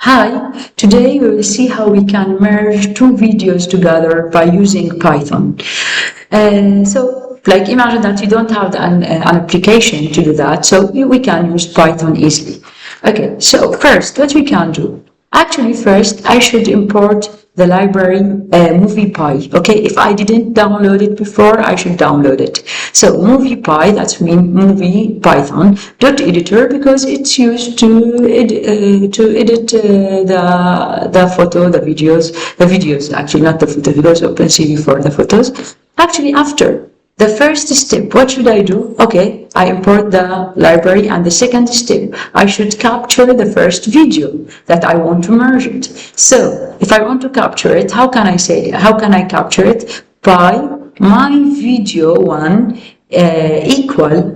Hi, today we will see how we can merge two videos together by using Python. Like imagine that you don't have an application to do that, so we can use Python easily. Okay, so first, what we can do? Actually, first, I should import the library MoviePy. Okay, if I didn't download it before, I should download it. So MoviePy, that's mean movie Python .editor, because it's used to edit the photo, the videos actually, not the photo, because OpenCV for the photos. Actually, after the first step, what should I do? Okay, I import the library, and the second step, I should capture the first video that I want to merge it. So, if I want to capture it, how can I capture it? By my video one equal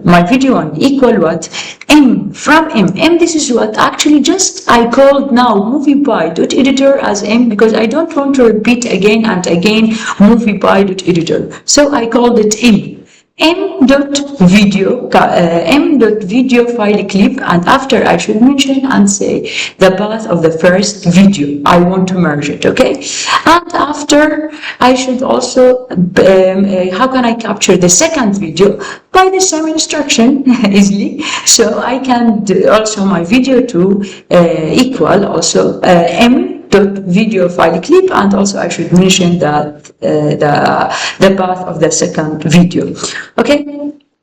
what? M from M. This is what actually just I called now MoviePy.editor as M, because I don't want to repeat again and again MoviePy.editor. So I called it M. M.video file clip, and after I should mention and say the path of the first video I want to merge it. Okay, and after I should also how can I capture the second video? By the same instruction easily. So I can do also my video to equal also M.video file clip, and also I should mention that the path of the second video. Okay,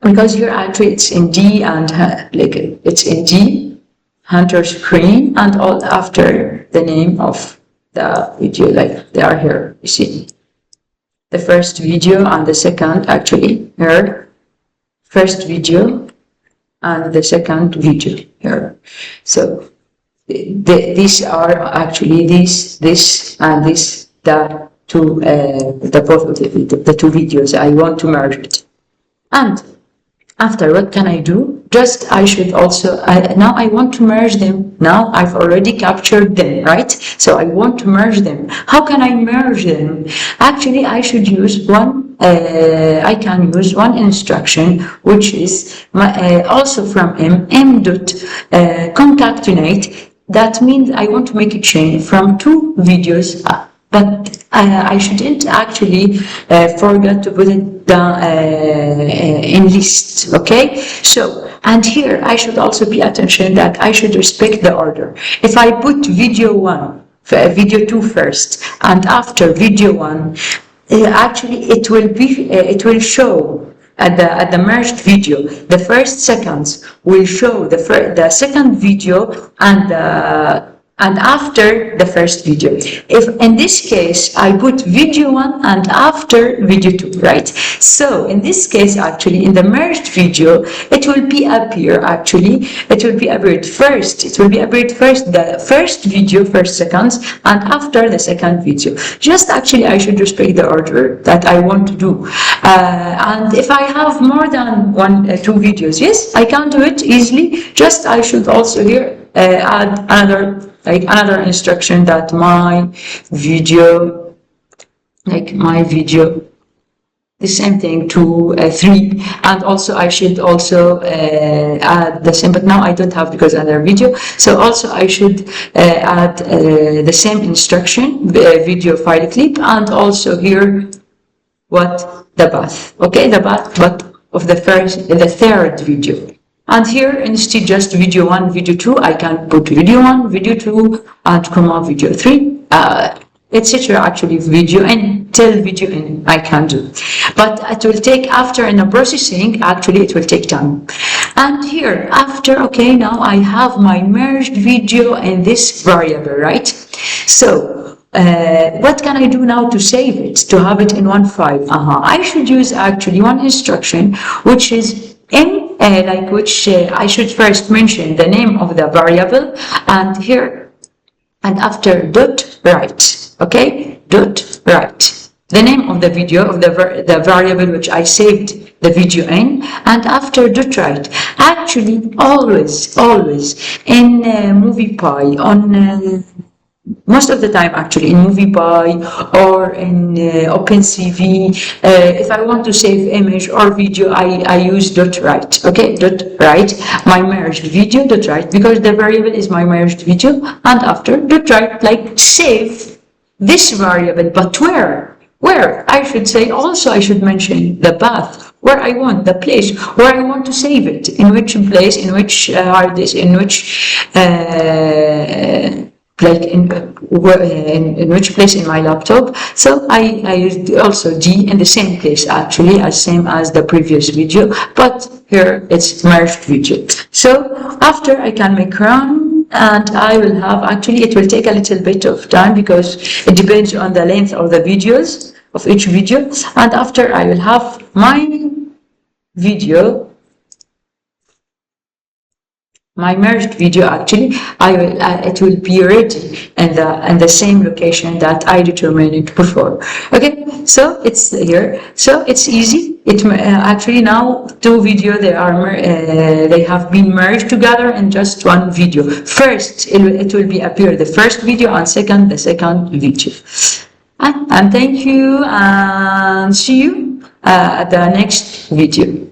because here actually it's in D, and it's in D, Hunter screen, and all after the name of the video, like they are here. You see the first video and the second, actually here, first video and the second video here. So these are actually this and this, the two the two videos I want to merge it. And after, what can I do? Just I should also now I want to merge them. Now I've already captured them, right? So I want to merge them. How can I merge them? Actually, I should use one. I can use one instruction, which is also from m dot concatenate. That means I want to make a chain from two videos, but I shouldn't actually forget to put it down in list. Okay, so, and here I should also pay attention that I should respect the order. If I put video 1, video 2 first, and after video 1, actually it will show at the merged video, the first seconds will show the second video and after the first video. If in this case I put video 1 and after video 2, right? So in this case, actually in the merged video, it will be appeared first. It will be appeared first the first video, first seconds, and after the second video. Just actually I should respect the order that I want to do. And if I have more than two videos, yes, I can do it easily. Just I should also here add another instruction that my video, the same thing to 3, and also I should also add the same, but now I don't have because another video. So also I should add the same instruction, video file clip, and also here the path. Okay, the path, but of the third video. And here, instead just video 1, video 2, I can put video 1, video 2, and comma video 3, etc. Actually, video n till video n I can do. But it will take, after in the processing, actually it will take time. And here, after, okay, now I have my merged video in this variable, right? So, what can I do now to save it, to have it in one file? I should use actually one instruction, which is I should first mention the name of the variable, and here, and after dot write, okay, dot write, the name of the video of the variable which I saved the video in, and after dot write. Actually, always in MoviePy on most of the time actually in MoviePy or in OpenCV. If I want to save image or video, I use .write. Okay, .write my merged video .write, because the variable is my merged video, and after .write, like save this variable, but where I should say also I should mention the path where I want, the place where I want to save it, in which place, in which hard disk, in which like in which place in my laptop. So I used also D in the same place actually, as same as the previous video, but here it's merged video. So after I can make run, and I will have, actually it will take a little bit of time because it depends on the length of the videos of each video, and after I will have my video, my merged video actually, it will be ready in the same location that I determined before. Okay, so it's here, so it's easy. It actually now two videos, they have been merged together in just one video. First it will be appear the first video, and second the second video. And thank you, and see you at the next video.